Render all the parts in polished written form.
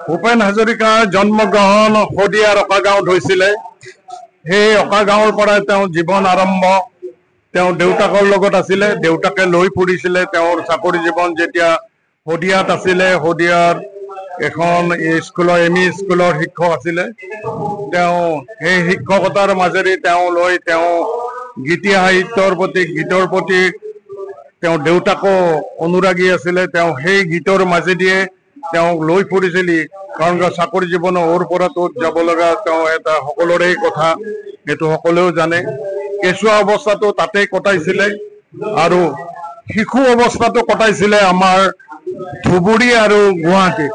ভূপেন হাজৰিকাৰ জন্মগ্ৰহণ শদিয়াৰ অকা গাঁৱত হৈছিলে। সেই অকা গাঁৱৰ পৰা তেওঁ জীৱন আৰম্ভ। তেওঁ দেউতাকৰ লগত আছিলে, দেউতাকে লৈ ফুৰিছিলে। তেওঁৰ চাকৰি জীৱন যেতিয়া শদিয়াত আছিলে, শদিয়াত এখন স্কুলৰ এম ই স্কুলৰ শিক্ষক আছিলে। তেওঁ সেই শিক্ষকতাৰ মাজেৰে তেওঁ গীতি সাহিত্যৰ প্ৰতি গীতৰ প্ৰতি তেওঁ দেউতাকো অনুৰাগী আছিলে। তেওঁ সেই গীতৰ মাজেদিয়ে তেওঁক লৈ ফুৰিছিল, কাৰণ চাকৰি জীৱন ওৰ পৰা ত'ত যাব লগা তেওঁ এটা সকলোৰে কথা, এইটো সকলোৱেও জানে। কেঁচুৱা অৱস্থাটো তাতে কটাইছিলে আৰু শিশু অৱস্থাটো কটাইছিলে আমাৰ ধুবুৰী আৰু গুৱাহাটীত।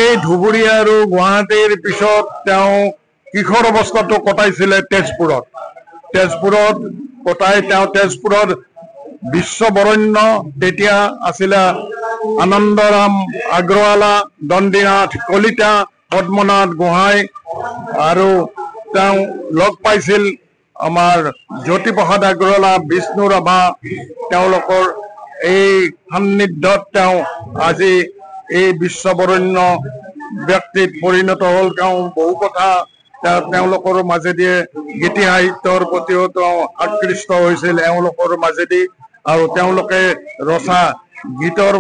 এই ধুবুৰী আৰু গুৱাহাটীৰ পিছত তেওঁ কিশোৰ অৱস্থাটো কটাইছিলে তেজপুৰত। তেজপুৰত বিশ্ববৰণ্য তেতিয়া আছিলে আনন্দৰাম আগৰৱালা, দণ্ডিনাথ কলিতা, পদ্মনাথ গোহাঁই, আৰু তেওঁ লগ পাইছিল আমাৰ জ্যোতিপ্ৰসাদ আগৰৱালা, বিষ্ণু ৰাভা। তেওঁলোকৰ এই সান্নিধ্যত তেওঁ আজি এই বিশ্ববৰণ্য ব্যক্তিত পৰিণত হ'ল। তেওঁ বহু কথা তেওঁলোকৰ মাজেদিয়ে গীতি সাহিত্যৰ প্ৰতিও তেওঁ আকৃষ্ট হৈছিল এওঁলোকৰ মাজেদি, আৰু তেওঁলোকে ৰচা গীতৰ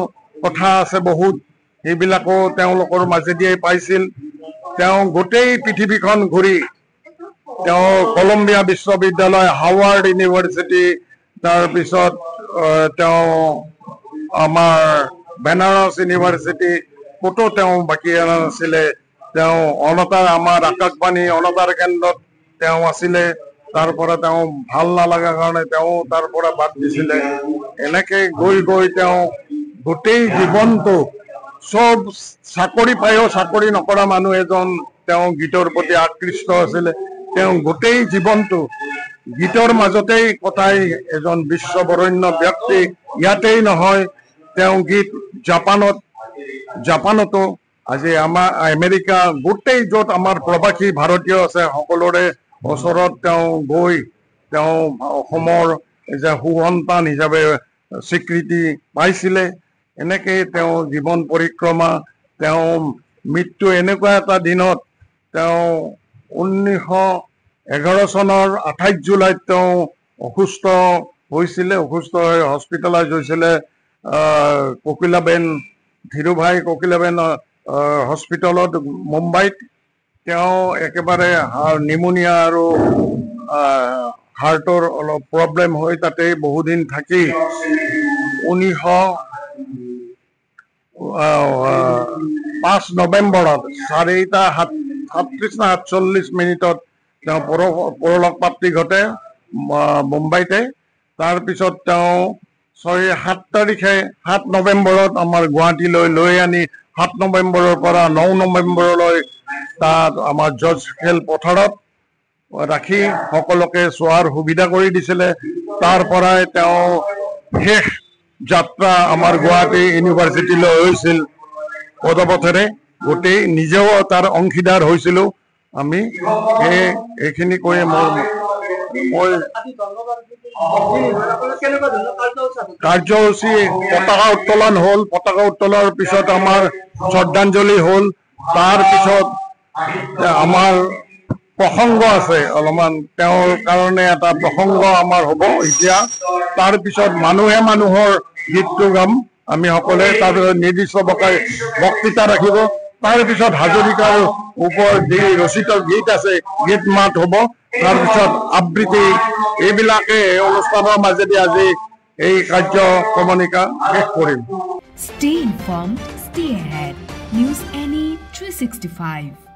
কথা আছে বহুত, সেইবিলাকো তেওঁলোকৰ মাজেদিয়ে পাইছিল। তেওঁ গোটেই পৃথিৱীখন ঘূৰি তেওঁ কলম্বিয়া বিশ্ববিদ্যালয়, হাৱাৰ্ড ইউনিভাৰ্চিটি, তাৰপিছত তেওঁ আমাৰ বেনাৰস ইউনিভাৰ্চিটি, ক'তো তেওঁ বাকী নাছিলে। তেওঁ আমাৰ আকাশবাণী অনাতাঁৰ কেন্দ্ৰত তেওঁ আছিলে। তাৰ পৰা তেওঁ ভাল নালাগা কাৰণে তেওঁ তাৰ পৰা বাদ দিছিলে। এনেকে গৈ তেওঁ গোটেই জীৱনটো চব চাকৰি পায়ো চাকৰি নকৰা মানুহ এজন, তেওঁ গীতৰ প্ৰতি আকৃষ্ট আছিলে। তেওঁ গোটেই জীৱনটো গীতৰ মাজতেই কটাই এজন বিশ্ববৰণ্য ব্যক্তি। ইয়াতেই নহয়, তেওঁ গীত জাপানতো, আজি আমাৰ আমেৰিকা, গোটেই য'ত আমাৰ প্ৰবাসী ভাৰতীয় আছে সকলোৰে ওচৰত তেওঁ গৈ তেওঁ অসমৰ সুসন্তান হিচাপে স্বীকৃতি পাইছিলে। এনেকেই তেওঁ জীৱন পৰিক্ৰমা। তেওঁ মৃত্যু এনেকুৱা এটা দিনত, তেওঁ 1911 চনৰ 28 জুলাইত তেওঁ অসুস্থ হৈছিলে। অসুস্থ হৈ হস্পিটেলাইজ হৈছিলে ধীৰুভাই ককিলাবেন হস্পিটেলত মুম্বাইত। তেওঁ একেবাৰে নিমনিয়া আৰু হাৰ্টৰ অলপ প্ৰব্লেম হৈ তাতে বহুদিন থাকি 5 নৱেম্বৰত 4:37 তেওঁ পৰলোক প্ৰাপ্তি ঘটে মুম্বাইতে। তাৰপিছত তেওঁ 7 নৱেম্বৰত আমাৰ গুৱাহাটীলৈ লৈ আনি 7 নৱেম্বৰৰ পৰা 9 নৱেম্বৰলৈ তাত আমাৰ জজ খেল পথাৰত ৰাখি সকলোকে চোৱাৰ সুবিধা কৰি দিছিলে। তাৰ পৰাই তেওঁ শেষ যাত্ৰা আমাৰ গুৱাহাটী ইউনিভাৰ্চিটিলৈ হৈছিল পদপথেৰে। গোটেই নিজেও তাৰ অংশীদাৰ হৈছিলোঁ আমি। এইখিনি কৈ কাৰ্যসূচী পতাকা উত্তোলন হ'ল। পতাকা উত্তোলনৰ পিছত আমাৰ শ্ৰদ্ধাঞ্জলি হ'ল। তাৰপিছত আমাৰ প্ৰসংগ আছে অলপমান, তেওঁৰ কাৰণে এটা প্ৰসংগ আমাৰ হ'ব এতিয়া। তাৰপিছত মানুহে মানুহৰ গীতটো গাম আমি সকলোৱে। তাৰপিছত নিৰ্দিষ্ট বক্তৃতা ৰাখিব। তাৰপিছত হাজৰিকাৰ ওপৰত যি ৰচিত গীত আছে, গীত মাত হ'ব। তাৰপিছত আবৃত্তি, এইবিলাকে অনুষ্ঠানৰ মাজেদি আজি এই কাৰ্যক্ৰমণিকা শেষ কৰিম। Stay informed, stay ahead. News NE 365.